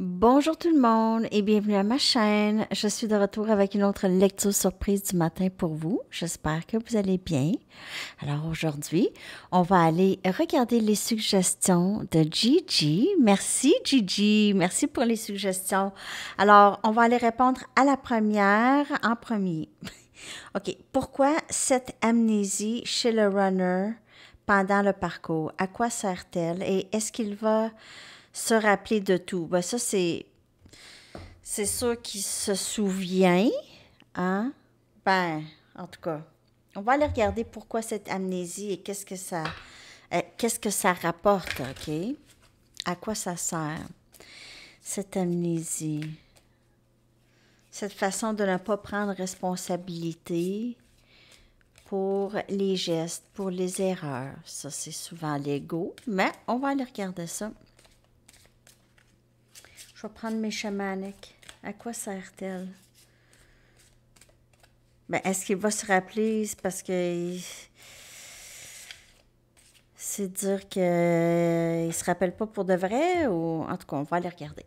Bonjour tout le monde et bienvenue à ma chaîne. Je suis de retour avec une autre lecture surprise du matin pour vous. J'espère que vous allez bien. Alors aujourd'hui, on va aller regarder les suggestions de Gigi. Merci Gigi, merci pour les suggestions. Alors, on va aller répondre à la première en premier. OK, pourquoi cette amnésie chez le runner pendant le parcours? À quoi sert-elle et est-ce qu'il va se rappeler de tout? Ben ça, c'est sûr qu'il se souvient, hein? Ben, en tout cas, on va aller regarder pourquoi cette amnésie et qu'est-ce que ça rapporte, OK? À quoi ça sert, cette amnésie? Cette façon de ne pas prendre responsabilité pour les gestes, pour les erreurs. Ça, c'est souvent l'ego, mais on va aller regarder ça. Je vais prendre mes chamaniques. À quoi sert-elle? Ben, est-ce qu'il va se rappeler? C'est parce que c'est dire qu'il ne se rappelle pas pour de vrai ou en tout cas, on va aller regarder.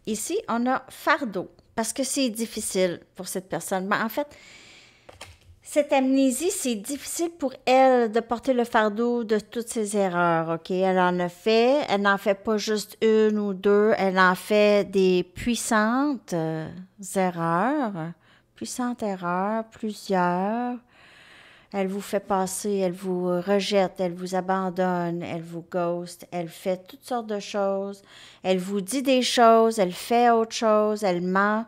Ici, on a fardeau parce que c'est difficile pour cette personne. Ben, en fait, cette amnésie, c'est difficile pour elle de porter le fardeau de toutes ses erreurs, OK? Elle en a fait, elle n'en fait pas juste une ou deux, elle en fait des puissantes erreurs, plusieurs. Elle vous fait passer, elle vous rejette, elle vous abandonne, elle vous ghost, elle fait toutes sortes de choses. Elle vous dit des choses, elle fait autre chose, elle ment.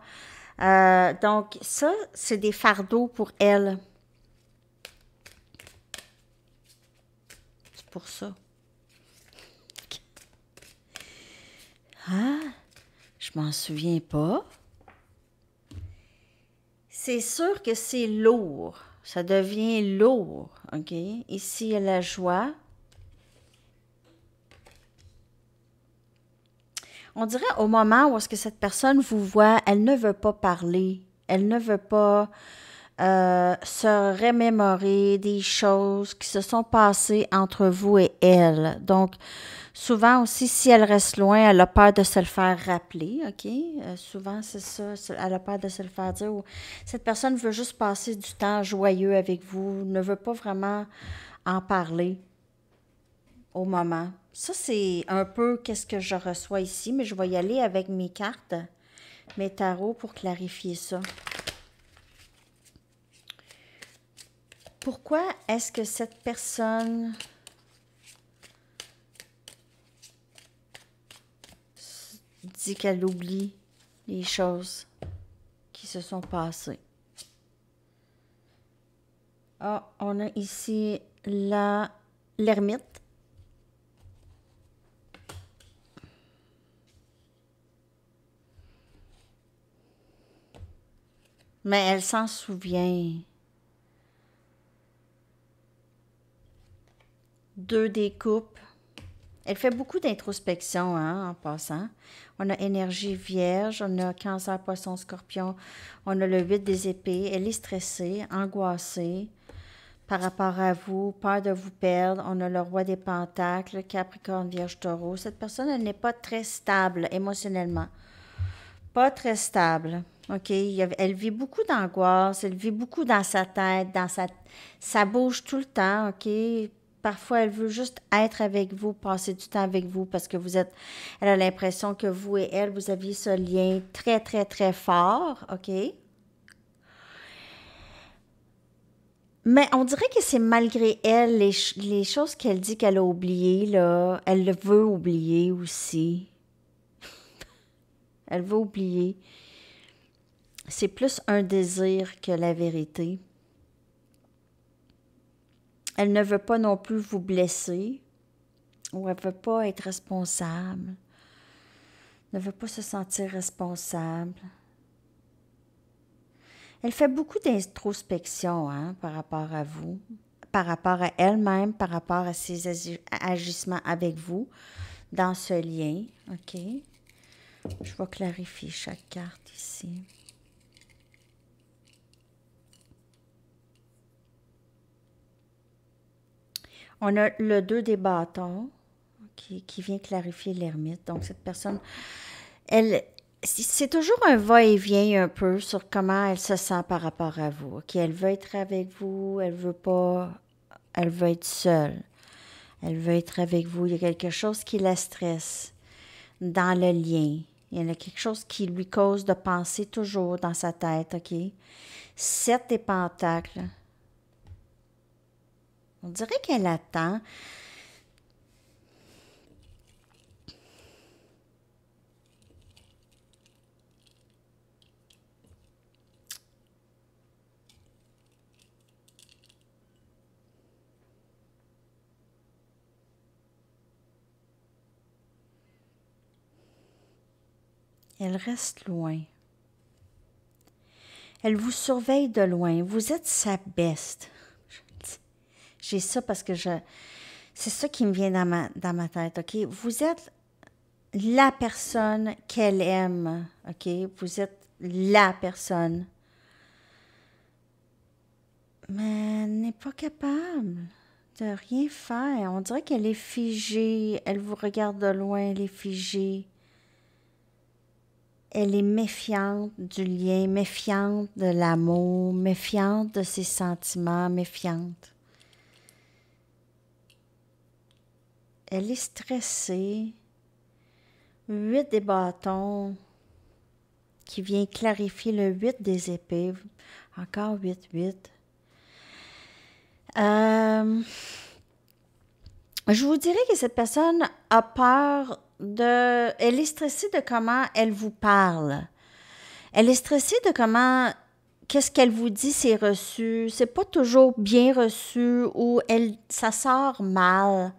Donc, ça, c'est des fardeaux pour elle. C'est pour ça. Ah, je m'en souviens pas. C'est sûr que c'est lourd. Ça devient lourd, OK? Ici, il y a la joie. On dirait au moment où est-ce que cette personne vous voit, elle ne veut pas parler. Elle ne veut pas se remémorer des choses qui se sont passées entre vous et elle. Donc, souvent aussi, si elle reste loin, elle a peur de se le faire rappeler, OK? Souvent, c'est ça, elle a peur de se le faire dire. Ou cette personne veut juste passer du temps joyeux avec vous, ne veut pas vraiment en parler au moment. Ça, c'est un peu qu'est-ce que je reçois ici, mais je vais y aller avec mes cartes, mes tarots pour clarifier ça. Pourquoi est-ce que cette personne dit qu'elle oublie les choses qui se sont passées? Ah, on a ici l'ermite. Mais elle s'en souvient. Deux des coupes. Elle fait beaucoup d'introspection, hein, en passant. On a énergie vierge, on a cancer, poisson, scorpion, on a le 8 des épées. Elle est stressée, angoissée par rapport à vous, peur de vous perdre. On a le roi des pentacles, capricorne, vierge, taureau. Cette personne, elle n'est pas très stable émotionnellement. Pas très stable. OK? Elle vit beaucoup d'angoisse, elle vit beaucoup dans sa tête, ça bouge tout le temps, OK? Parfois, elle veut juste être avec vous, passer du temps avec vous parce que elle a l'impression que vous et elle, vous aviez ce lien très, très, très fort, OK? Mais on dirait que c'est malgré elle, les choses qu'elle dit qu'elle a oubliées, là, elle le veut oublier aussi. Elle veut oublier. C'est plus un désir que la vérité. Elle ne veut pas non plus vous blesser ou elle ne veut pas être responsable. Ne veut pas se sentir responsable. Elle fait beaucoup d'introspection, hein, par rapport à vous, par rapport à elle-même, par rapport à ses agissements avec vous dans ce lien. OK? Je vais clarifier chaque carte ici. On a le 2 des bâtons. qui vient clarifier l'ermite. Donc, cette personne, elle, c'est toujours un va-et-vient un peu sur comment elle se sent par rapport à vous. OK, elle veut être avec vous, elle veut pas, elle veut être seule. Elle veut être avec vous. Il y a quelque chose qui la stresse dans le lien. Il y a quelque chose qui lui cause de penser toujours dans sa tête, OK? 7 des pentacles. On dirait qu'elle attend. Elle reste loin. Elle vous surveille de loin. Vous êtes sa best. J'ai ça parce que c'est ça qui me vient dans ma tête, OK? Vous êtes la personne qu'elle aime, OK? Vous êtes la personne. Mais elle n'est pas capable de rien faire. On dirait qu'elle est figée. Elle vous regarde de loin, elle est figée. Elle est méfiante du lien, méfiante de l'amour, méfiante de ses sentiments, méfiante. Elle est stressée. 8 des bâtons qui vient clarifier le 8 des épées. Encore 8, 8. Je vous dirais que cette personne a peur de... Elle est stressée de comment elle vous parle. Elle est stressée de comment... Qu'est-ce qu'elle vous dit, c'est reçu. C'est pas toujours bien reçu ou ça sort mal.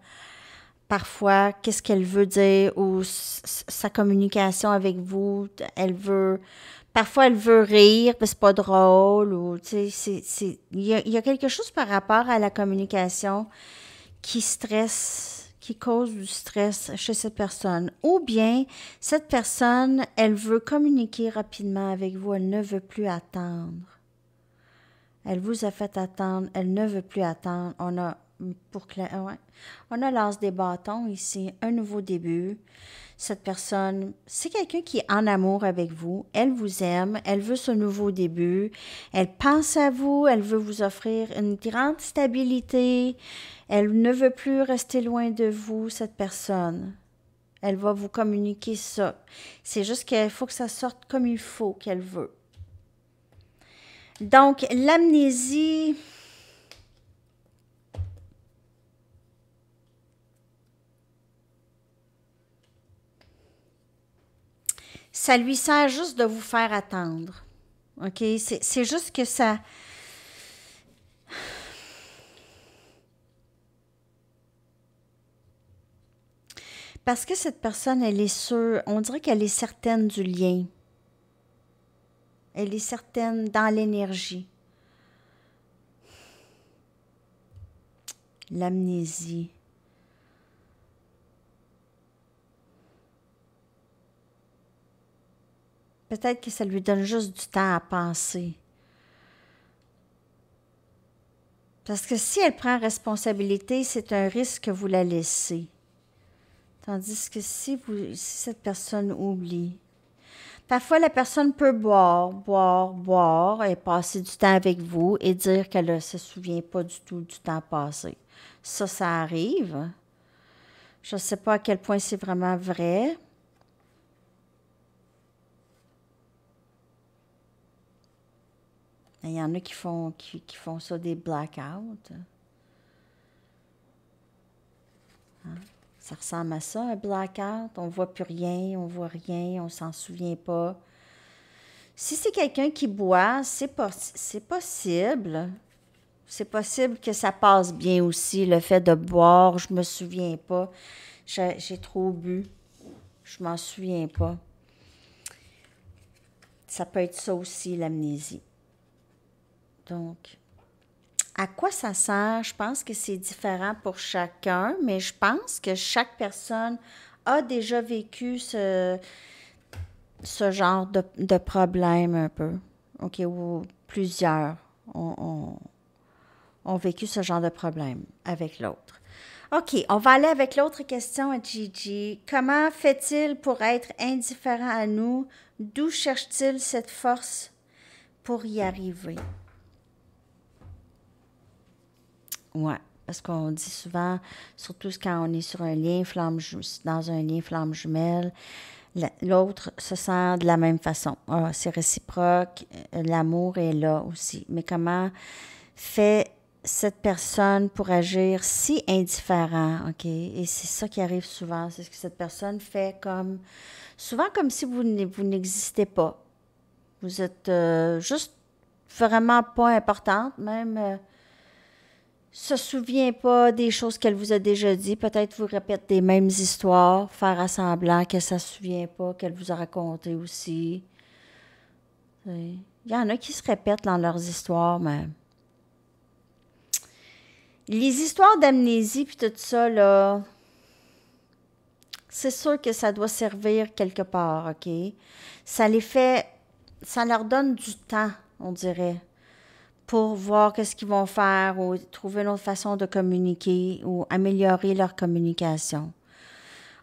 Parfois, qu'est-ce qu'elle veut dire ou sa communication avec vous. Parfois, elle veut rire, mais c'est pas drôle. Ou, il y a quelque chose par rapport à la communication qui stresse, qui cause du stress chez cette personne. Ou bien, cette personne, elle veut communiquer rapidement avec vous, elle ne veut plus attendre. Elle vous a fait attendre, elle ne veut plus attendre. On a l'as des bâtons ici, un nouveau début. Cette personne, c'est quelqu'un qui est en amour avec vous. Elle vous aime, elle veut ce nouveau début. Elle pense à vous, elle veut vous offrir une grande stabilité. Elle ne veut plus rester loin de vous, cette personne. Elle va vous communiquer ça. C'est juste qu'il faut que ça sorte comme il faut qu'elle veut. Donc, l'amnésie... Ça lui sert juste de vous faire attendre. OK? C'est juste que ça... Parce que cette personne, elle est sûre, on dirait qu'elle est certaine du lien. Elle est certaine dans l'énergie. L'amnésie. Peut-être que ça lui donne juste du temps à penser. Parce que si elle prend responsabilité, c'est un risque que vous la laissez. Tandis que si cette personne oublie, parfois la personne peut boire et passer du temps avec vous et dire qu'elle ne se souvient pas du tout du temps passé. Ça arrive. Je ne sais pas à quel point c'est vraiment vrai. Il y en a qui font ça des blackouts. Hein? Ça ressemble à ça, un blackout. On ne voit plus rien, on ne voit rien, on ne s'en souvient pas. Si c'est quelqu'un qui boit, c'est possible. C'est possible que ça passe bien aussi, le fait de boire. Je me souviens pas. J'ai trop bu. Je m'en souviens pas. Ça peut être ça aussi, l'amnésie. Donc, à quoi ça sert? Je pense que c'est différent pour chacun, mais je pense que chaque personne a déjà vécu ce genre de problème un peu. OK, ou plusieurs ont vécu ce genre de problème avec l'autre. OK, on va aller avec l'autre question à Gigi. Comment fait-il pour être indifférent à nous? D'où cherche-t-il cette force pour y arriver? Ouais, parce qu'on dit souvent, surtout quand on est sur un lien dans un lien flamme jumelle, l'autre se sent de la même façon. Ah, c'est réciproque, l'amour est là aussi. Mais comment fait cette personne pour agir si indifférent, OK? Et c'est ça qui arrive souvent, c'est ce que cette personne fait souvent comme si vous n'existez pas. Vous êtes juste vraiment pas importante, même se souvient pas des choses qu'elle vous a déjà dit. Peut-être vous répète des mêmes histoires, faire à semblant qu'elle ne se souvient pas, qu'elle vous a raconté aussi. Il y en a qui se répètent dans leurs histoires, mais les histoires d'amnésie puis tout ça, là, c'est sûr que ça doit servir quelque part, OK? Ça leur donne du temps, on dirait, pour voir qu'est-ce qu'ils vont faire ou trouver une autre façon de communiquer ou améliorer leur communication.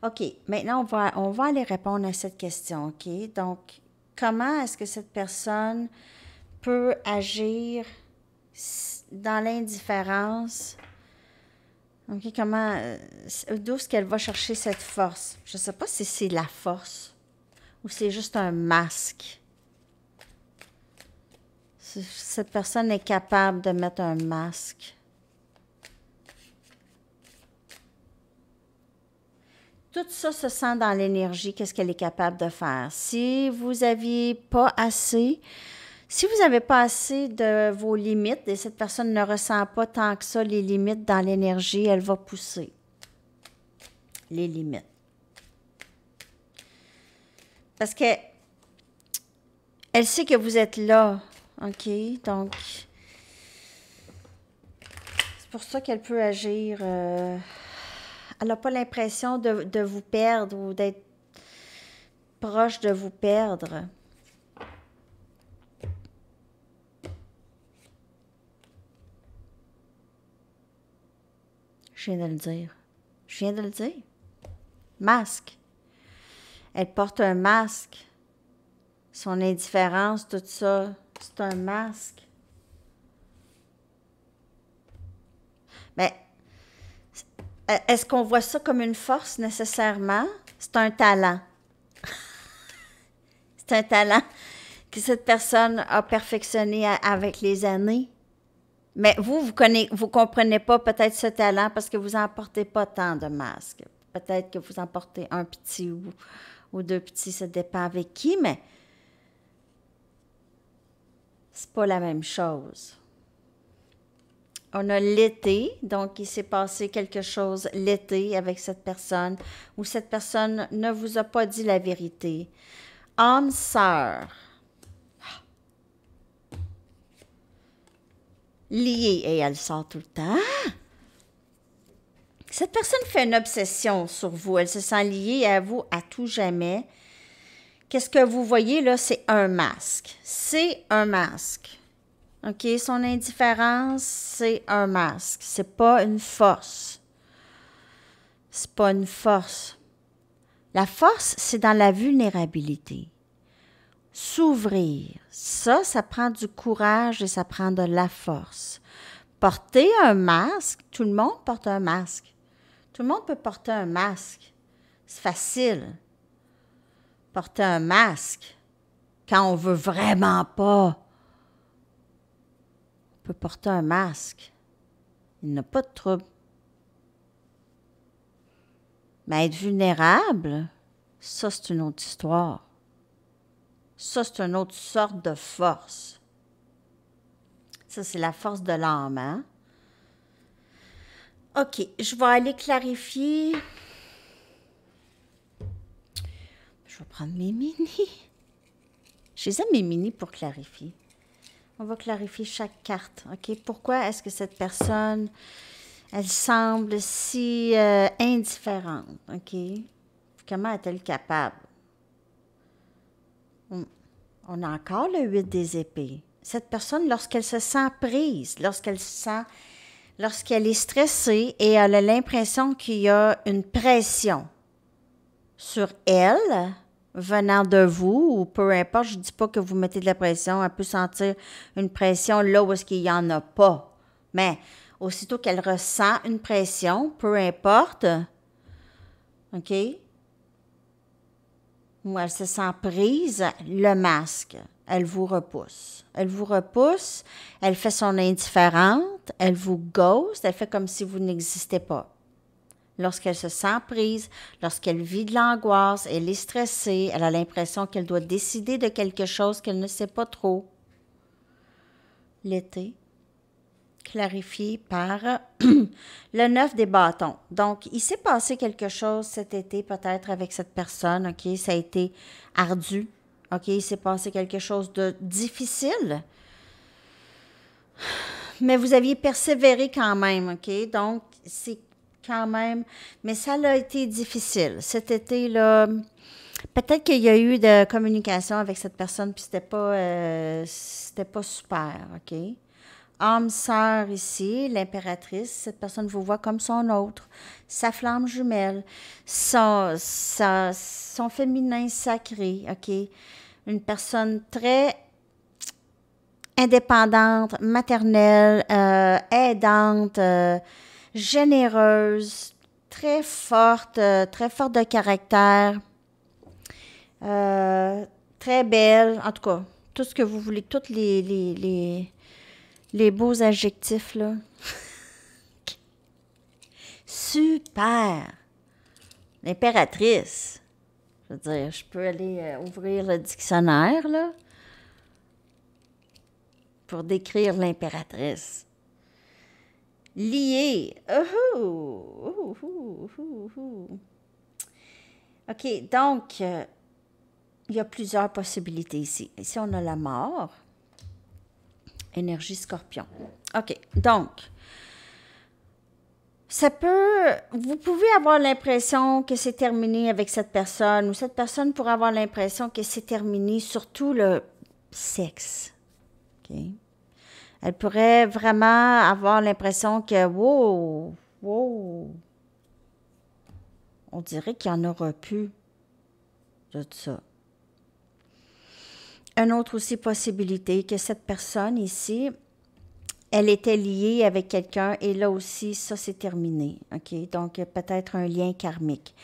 OK, maintenant, on va aller répondre à cette question, OK? Donc, comment est-ce que cette personne peut agir dans l'indifférence? OK, d'où est-ce qu'elle va chercher cette force? Je ne sais pas si c'est la force ou c'est juste un masque. Cette personne est capable de mettre un masque. Tout ça se sent dans l'énergie, qu'est-ce qu'elle est capable de faire. Si vous n'avez pas assez de vos limites et cette personne ne ressent pas tant que ça les limites dans l'énergie, elle va pousser les limites. Parce que elle sait que vous êtes là, OK? Donc, c'est pour ça qu'elle peut agir. Elle n'a pas l'impression de vous perdre ou d'être proche de vous perdre. Je viens de le dire. Je viens de le dire. Masque. Elle porte un masque. Son indifférence, tout ça, c'est un masque. Mais est-ce qu'on voit ça comme une force nécessairement? C'est un talent. C'est un talent que cette personne a perfectionné avec les années. Mais vous comprenez pas peut-être ce talent parce que vous n'en portez pas tant de masques. Peut-être que vous en portez un petit ou deux petits, ça dépend avec qui, mais c'est pas la même chose. On a l'été, donc il s'est passé quelque chose l'été avec cette personne où cette personne ne vous a pas dit la vérité. Âme sœur. Liée, et elle sort tout le temps. Cette personne fait une obsession sur vous. Elle se sent liée à vous à tout jamais. Qu'est-ce que vous voyez là? C'est un masque. C'est un masque. OK? Son indifférence, c'est un masque. C'est pas une force. C'est pas une force. La force, c'est dans la vulnérabilité. S'ouvrir. Ça prend du courage et ça prend de la force. Porter un masque, tout le monde porte un masque. Tout le monde peut porter un masque. C'est facile. Porter un masque, quand on veut vraiment pas, on peut porter un masque. Il n'y a pas de trouble. Mais être vulnérable, ça, c'est une autre histoire. Ça, c'est une autre sorte de force. Ça, c'est la force de l'âme, hein? OK, je vais aller clarifier. Je vais prendre mes mini. Je les aime, mes mini, pour clarifier. On va clarifier chaque carte, OK? Pourquoi est-ce que cette personne, elle semble si indifférente, OK? Comment est-elle capable? On a encore le 8 des épées. Cette personne, lorsqu'elle se sent prise, lorsqu'elle se sent lorsqu'elle est stressée et elle a l'impression qu'il y a une pression sur elle venant de vous, ou peu importe, je ne dis pas que vous mettez de la pression, elle peut sentir une pression là où est-ce qu'il n'y en a pas. Mais aussitôt qu'elle ressent une pression, peu importe, OK, ou elle se sent prise, le masque, elle vous repousse. Elle vous repousse, elle fait son indifférente, elle vous ghost, elle fait comme si vous n'existez pas. Lorsqu'elle se sent prise, lorsqu'elle vit de l'angoisse, elle est stressée, elle a l'impression qu'elle doit décider de quelque chose qu'elle ne sait pas trop. L'été, clarifié par le 9 des bâtons. Donc, il s'est passé quelque chose cet été, peut-être avec cette personne, OK? Ça a été ardu, OK? Il s'est passé quelque chose de difficile, mais vous aviez persévéré quand même, OK? Donc, c'est quand même, mais ça a été difficile. Cet été-là, peut-être qu'il y a eu de communication avec cette personne, puis c'était pas super, OK? Âme sœur ici, l'impératrice, cette personne vous voit comme son autre, sa flamme jumelle, son féminin sacré, OK? Une personne très indépendante, maternelle, aidante, généreuse, très forte de caractère, très belle, en tout cas, tout ce que vous voulez, tous les beaux adjectifs, là. Super! L'impératrice. Je veux dire, je peux aller ouvrir le dictionnaire, là, pour décrire l'impératrice. Liée. OK, donc, il y a plusieurs possibilités ici. Ici, on a la mort. Énergie scorpion. OK, donc, vous pouvez avoir l'impression que c'est terminé avec cette personne, ou cette personne pourrait avoir l'impression que c'est terminé, surtout le sexe. OK? Elle pourrait vraiment avoir l'impression que, wow, on dirait qu'il n'y en aura plus de tout ça. Une autre aussi possibilité, que cette personne ici, elle était liée avec quelqu'un et là aussi, ça c'est terminé. OK? Donc, peut-être un lien karmique.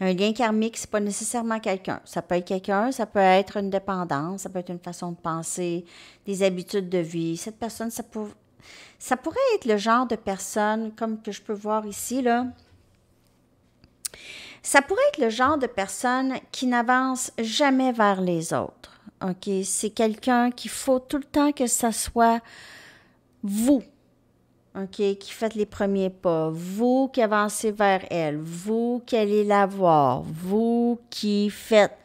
Un lien karmique, c'est pas nécessairement quelqu'un. Ça peut être quelqu'un, ça peut être une dépendance, ça peut être une façon de penser, des habitudes de vie. Cette personne, ça pourrait être le genre de personne, comme que je peux voir ici, là. Ça pourrait être le genre de personne qui n'avance jamais vers les autres. OK? C'est quelqu'un qu'il faut tout le temps que ça soit vous, OK, qui faites les premiers pas, vous qui avancez vers elle, vous qui allez la voir, vous qui faites.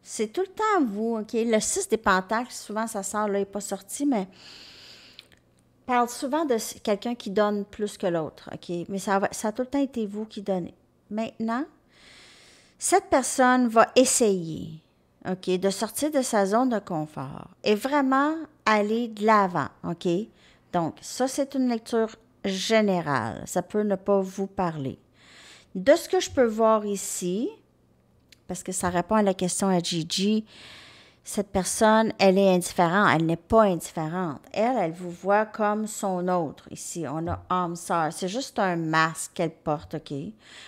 C'est tout le temps vous, OK? Le 6 des pentacles, souvent ça sort, là, il n'est pas sorti, mais parle souvent de quelqu'un qui donne plus que l'autre, OK? Mais ça a tout le temps été vous qui donnez. Maintenant, cette personne va essayer, OK, de sortir de sa zone de confort et vraiment aller de l'avant, OK? Donc, ça, c'est une lecture générale. Ça peut ne pas vous parler. De ce que je peux voir ici, parce que ça répond à la question à Gigi, cette personne, elle est indifférente. Elle n'est pas indifférente. Elle vous voit comme son autre. Ici, on a âme sœur. C'est juste un masque qu'elle porte, OK?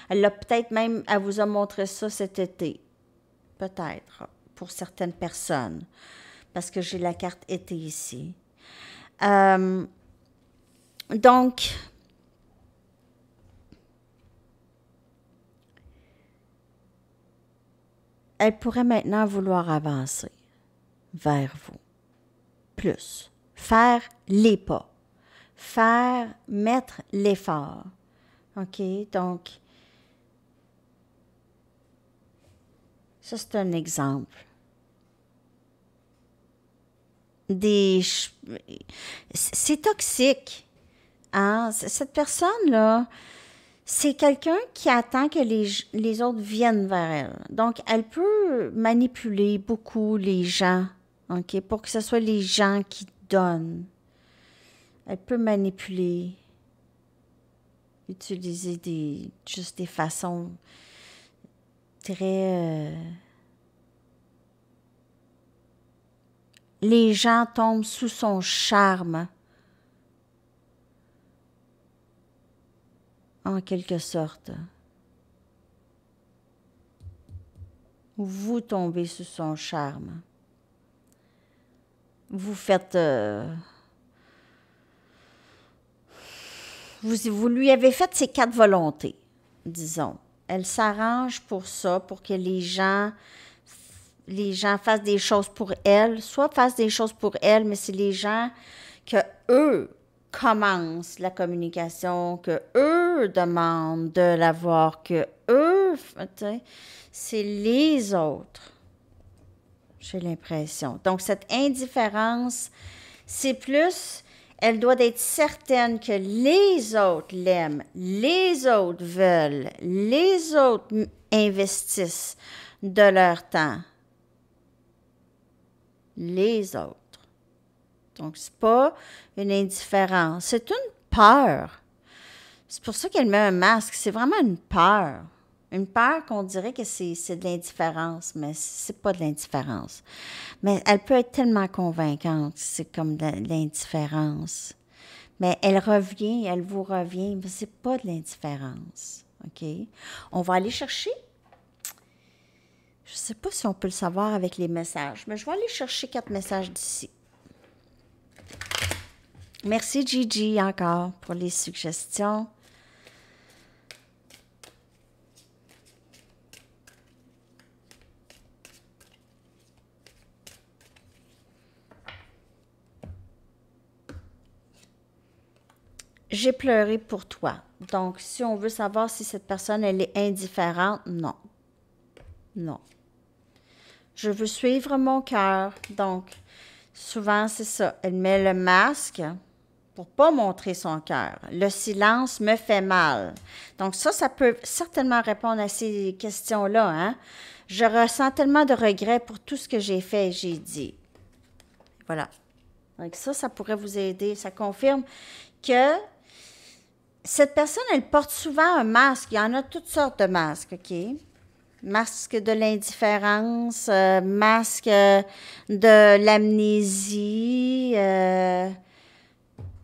Elle l'a peut-être même, elle vous a montré ça cet été. Peut-être, pour certaines personnes. Parce que j'ai la carte été ici. Donc, elle pourrait maintenant vouloir avancer vers vous. Plus. Faire les pas. Mettre l'effort. OK? Donc, ça, c'est un exemple. C'est toxique. Hein? Cette personne-là, c'est quelqu'un qui attend que les autres viennent vers elle. Donc, elle peut manipuler beaucoup les gens, OK, pour que ce soit les gens qui donnent. Elle peut manipuler. utiliser juste des façons très... les gens tombent sous son charme, en quelque sorte. Vous tombez sous son charme. Vous faites... vous lui avez fait ses 4 volontés, disons. Elle s'arrange pour ça, pour que les gens fassent des choses pour elle, soit fassent des choses pour elle, mais c'est les gens que eux commencent la communication, que eux demandent de la voir, que eux, c'est les autres. J'ai l'impression. Donc, cette indifférence, c'est plus... Elle doit être certaine que les autres l'aiment, les autres veulent, les autres investissent de leur temps. Les autres. Donc, c'est pas une indifférence, c'est une peur. C'est pour ça qu'elle met un masque, c'est vraiment une peur. Une peur qu'on dirait que c'est de l'indifférence, mais c'est pas de l'indifférence. Mais elle peut être tellement convaincante, c'est comme de l'indifférence. Mais elle vous revient, mais c'est pas de l'indifférence. OK? On va aller chercher. Je sais pas si on peut le savoir avec les messages, mais je vais aller chercher 4 messages d'ici. Merci Gigi encore pour les suggestions. J'ai pleuré pour toi. Donc, si on veut savoir si cette personne, elle est indifférente, non. Non. Je veux suivre mon cœur. Donc, souvent, c'est ça. Elle met le masque pour pas montrer son cœur. Le silence me fait mal. Donc, ça peut certainement répondre à ces questions-là, hein? Je ressens tellement de regrets pour tout ce que j'ai fait et j'ai dit. Voilà. Donc, ça pourrait vous aider. Ça confirme que cette personne, elle porte souvent un masque. Il y en a toutes sortes de masques, OK? Masque de l'indifférence, masque de l'amnésie. Il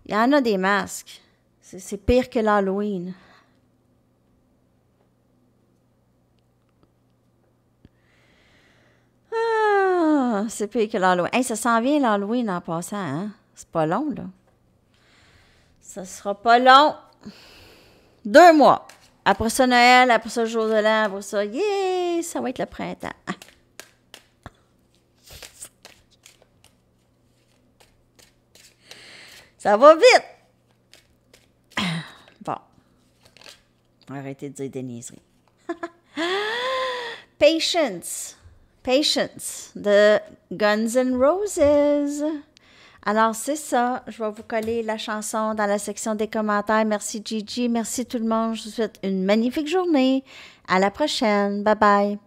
y en a des masques. C'est pire que l'Halloween. Ah, c'est pire que l'Halloween. Hey, ça s'en vient l'Halloween en passant, hein? C'est pas long, là. Ça sera pas long. 2 mois. Après ça, Noël, après ça, jour de l'an, après ça, yeah, ça va être le printemps. Ça va vite. Bon. Arrêtez de dire des niaiseries. Patience. Patience de Guns N' Roses. Alors, c'est ça. Je vais vous coller la chanson dans la section des commentaires. Merci Gigi. Merci tout le monde. Je vous souhaite une magnifique journée. À la prochaine. Bye bye.